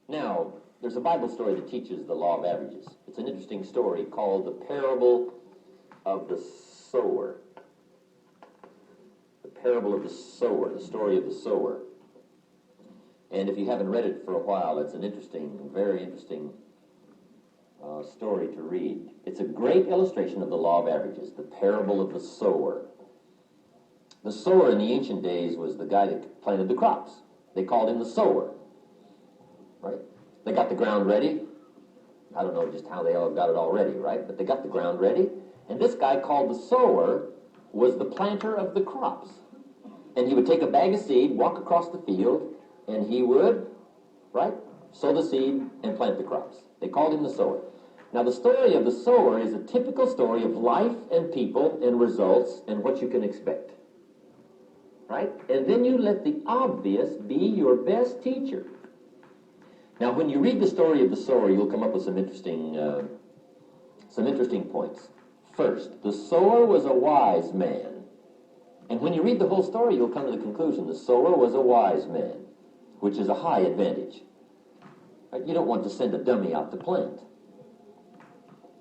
Now, there's a Bible story that teaches the law of averages. It's an interesting story called the parable of the sower. The parable of the sower, the story of the sower. And if you haven't read it for a while, it's an interesting, very interesting story to read. It's a great illustration of the law of averages, the parable of the sower. The sower in the ancient days was the guy that planted the crops. They called him the sower. Right? They got the ground ready. I don't know just how they all got it all ready, right? But they got the ground ready. And this guy called the sower was the planter of the crops. And he would take a bag of seed, walk across the field, and he would, right, sow the seed and plant the crops. They called him the sower. Now, the story of the sower is a typical story of life and people and results and what you can expect. Right? And then you let the obvious be your best teacher. Now, when you read the story of the sower, you'll come up with some interesting points. First, the sower was a wise man. And when you read the whole story, you'll come to the conclusion the sower was a wise man, which is a high advantage. Right? You don't want to send a dummy out to plant.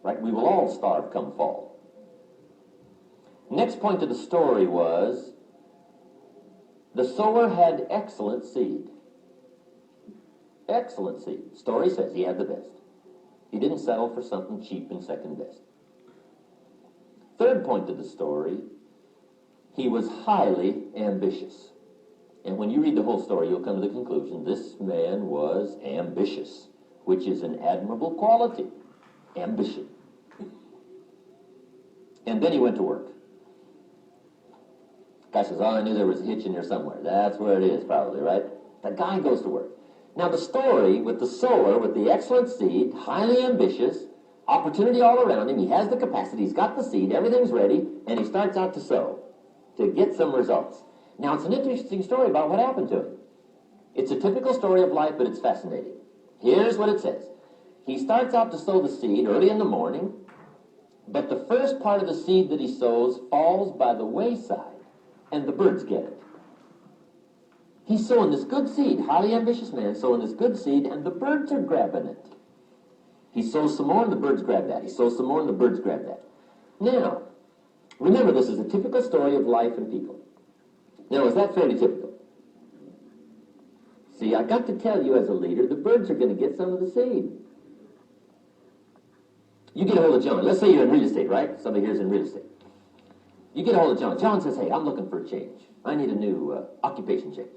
Right? We will all starve come fall. Next point to the story was the sower had excellent seed. Excellent seed. Story says he had the best. He didn't settle for something cheap and second best. Third point to the story, he was highly ambitious. And when you read the whole story, you'll come to the conclusion this man was ambitious, which is an admirable quality. Ambition. And then he went to work. Guy says, oh, I knew there was a hitch in there somewhere. That's where it is, probably, right? The guy goes to work. Now, the story with the sower, with the excellent seed, highly ambitious, opportunity all around him, he has the capacity, he's got the seed, everything's ready, and he starts out to sow, to get some results. Now, it's an interesting story about what happened to him. It's a typical story of life, but it's fascinating. Here's what it says. He starts out to sow the seed early in the morning, but the first part of the seed that he sows falls by the wayside, and the birds get it. He's sowing this good seed, highly ambitious man, sowing this good seed, and the birds are grabbing it. He sows some more, and the birds grab that. He sows some more, and the birds grab that. Now, remember, this is a typical story of life and people. Now, is that fairly typical? See, I got to tell you as a leader, the birds are going to get some of the seed. You get a hold of John. Let's say you're in real estate, right? Somebody here's in real estate. You get a hold of John. John says, hey, I'm looking for a change. I need a new occupation change.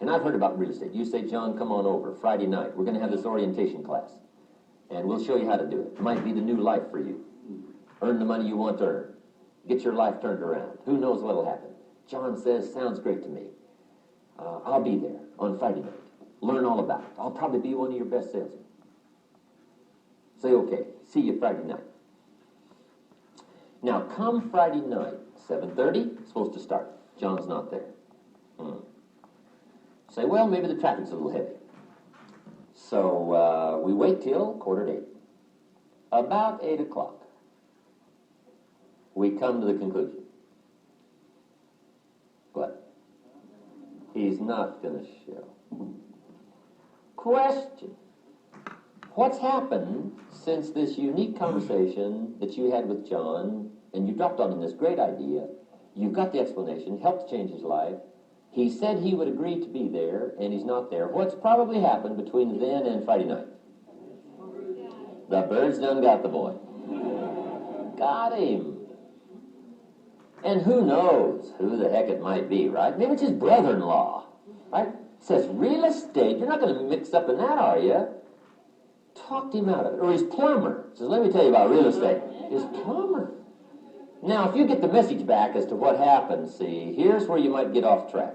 And I've heard about real estate. You say, John, come on over Friday night. We're going to have this orientation class. And we'll show you how to do it. It might be the new life for you. Earn the money you want to earn. Get your life turned around. Who knows what will happen? John says, sounds great to me. I'll be there on Friday night. Learn all about it. I'll probably be one of your best salesmen. Say, okay. See you Friday night. Now, come Friday night, 7:30, it's supposed to start. John's not there. Say, well, maybe the traffic's a little heavy. So we wait till 7:45. About 8 o'clock, we come to the conclusion. What? He's not going to show. Question. What's happened since this unique conversation that you had with John, and you dropped on him this great idea, you've got the explanation, helped change his life, he said he would agree to be there, and he's not there. What's probably happened between then and Friday night? The birds done got the boy. Got him. And who knows who the heck it might be, right? Maybe it's his brother-in-law, right? Says, real estate, you're not going to mix up in that, are you? Talked him out of it. Or his plumber. Says, let me tell you about real estate. His plumber. Now, if you get the message back as to what happened, see, here's where you might get off track.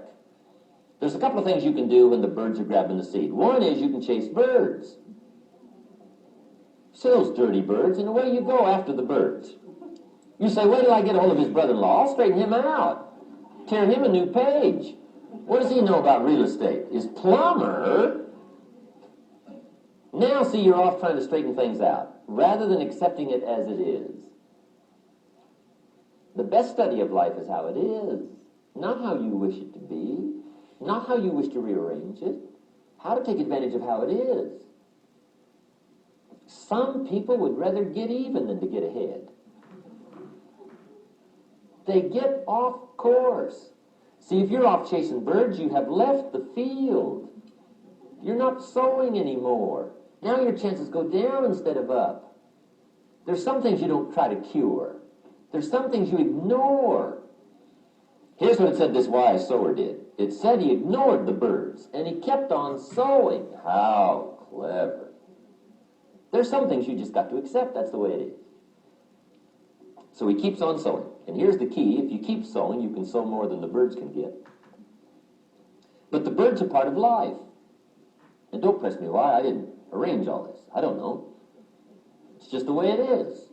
There's a couple of things you can do when the birds are grabbing the seed. One is you can chase birds. See those dirty birds, and away you go after the birds. You say, wait till I get a hold of his brother-in-law. I'll straighten him out. Tear him a new page. What does he know about real estate? His plumber. Now, see, you're off trying to straighten things out, rather than accepting it as it is. The best study of life is how it is, not how you wish it to be, not how you wish to rearrange it, how to take advantage of how it is. Some people would rather get even than to get ahead. They get off course. See, if you're off chasing birds, you have left the field. You're not sowing anymore. Now your chances go down instead of up. There's some things you don't try to cure. There's some things you ignore. Here's what it said this wise sower did. It said he ignored the birds, and he kept on sowing. How clever. There's some things you just got to accept. That's the way it is. So he keeps on sowing. And here's the key. If you keep sowing, you can sow more than the birds can get. But the birds are part of life. And don't press me why. I didn't arrange all this. I don't know. It's just the way it is.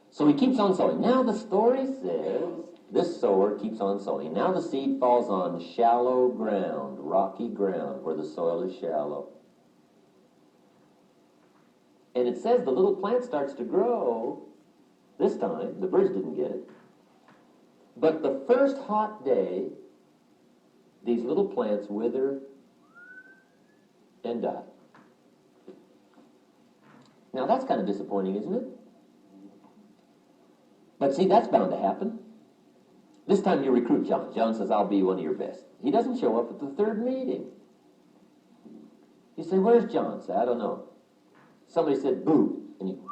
So he keeps on sowing. Now the story says this sower keeps on sowing. Now the seed falls on shallow ground, rocky ground, where the soil is shallow. And it says the little plant starts to grow. This time, the birds didn't get it. But the first hot day, these little plants wither and die. Now that's kind of disappointing, isn't it? But see, that's bound to happen. This time you recruit John. John says, I'll be one of your best. He doesn't show up at the third meeting. You say, where's John? Say, I don't know. Somebody said, boo. And you...